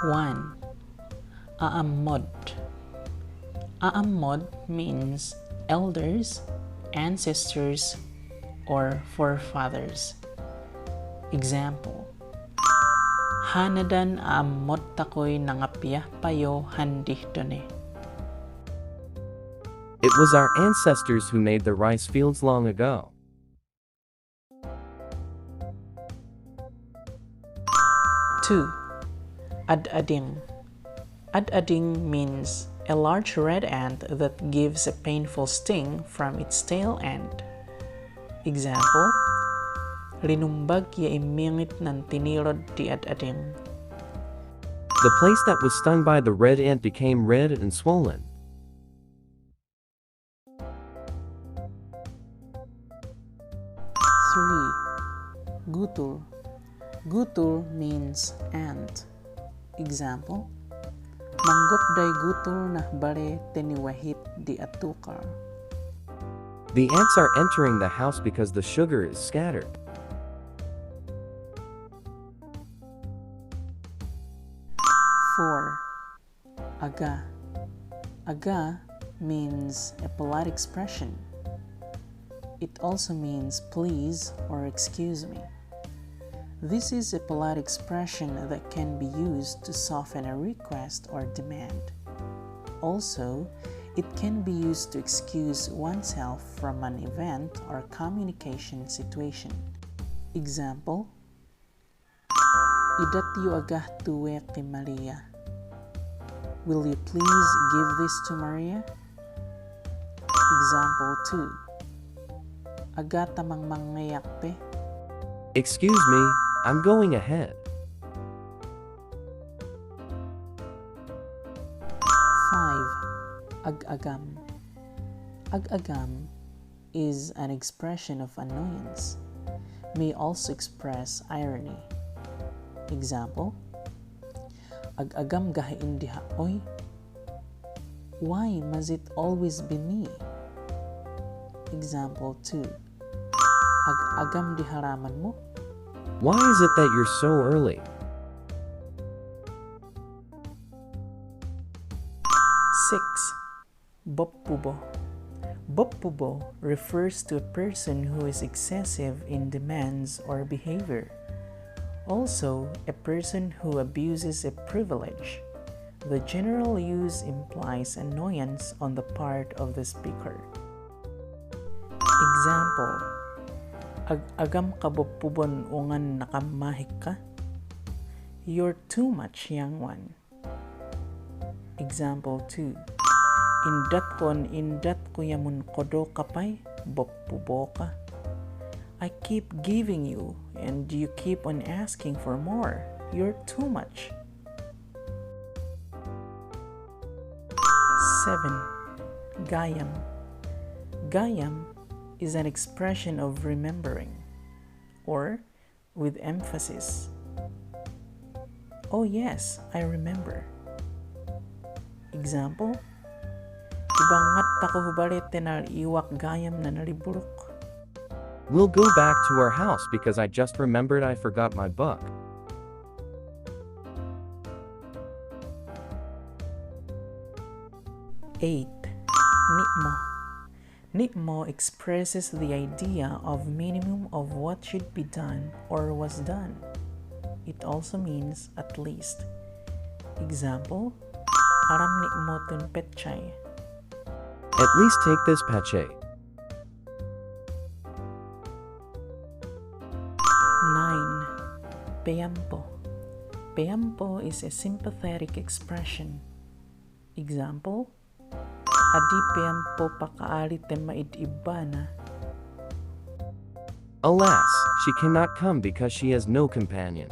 1. Aammod. Aammod means elders, ancestors, or forefathers. Example: Hanadan aammod takoy nangapiyah payo handih done. It was our ancestors who made the rice fields long ago. 2. Ad-ading. Ad-ading means a large red ant that gives a painful sting from its tail end. Example: Linumbag ya imingit ng tinirod di ad-ading. The place that was stung by the red ant became red and swollen. 3. Gutul. Gutul means ant. Example: Manggop day gutul nah bare teniwahit di atukar. The ants are entering the house because the sugar is scattered. 4. Aga. Aga means a polite expression. It also means please or excuse me. This is a polite expression that can be used to soften a request or demand. Also, it can be used to excuse oneself from an event or communication situation. Example: Idatyo agah tuwe kay Maria. Will you please give this to Maria? Example 2. Aga tamang mangayak pe. Excuse me, I'm going ahead. 5. Ag-agam. Ag-agam is an expression of annoyance. May also express irony. Example: Ag-agam gahain diha oy. Why must it always be me? Example 2. Ag-agam diharaman mo. Why is it that you're so early? 6. Boppubo. Boppubo refers to a person who is excessive in demands or behavior. Also, a person who abuses a privilege. The general use implies annoyance on the part of the speaker. Example: Ag-agam ka boppubon ungan nakamahik ka. You're too much, young one. Example 2. Indat ko yamun kodo kapay, boppubo ka. I keep giving you and you keep on asking for more. You're too much. 7. Gayam. Gayam is an expression of remembering or with emphasis. Oh yes, I remember. Example: Ibangat tako hubalit tenal iwak gayam na naliburok. We'll go back to our house because I just remembered I forgot my book. 8. Nitmo. Nitmo expresses the idea of minimum of what should be done or was done. It also means at least. Example: Aram nitmo tun petchay. At least take this peche. 9. Peyampo. Peyampo is a sympathetic expression. Example: Adi peyampo pakaari te maidibana. Alas, she cannot come because she has no companion.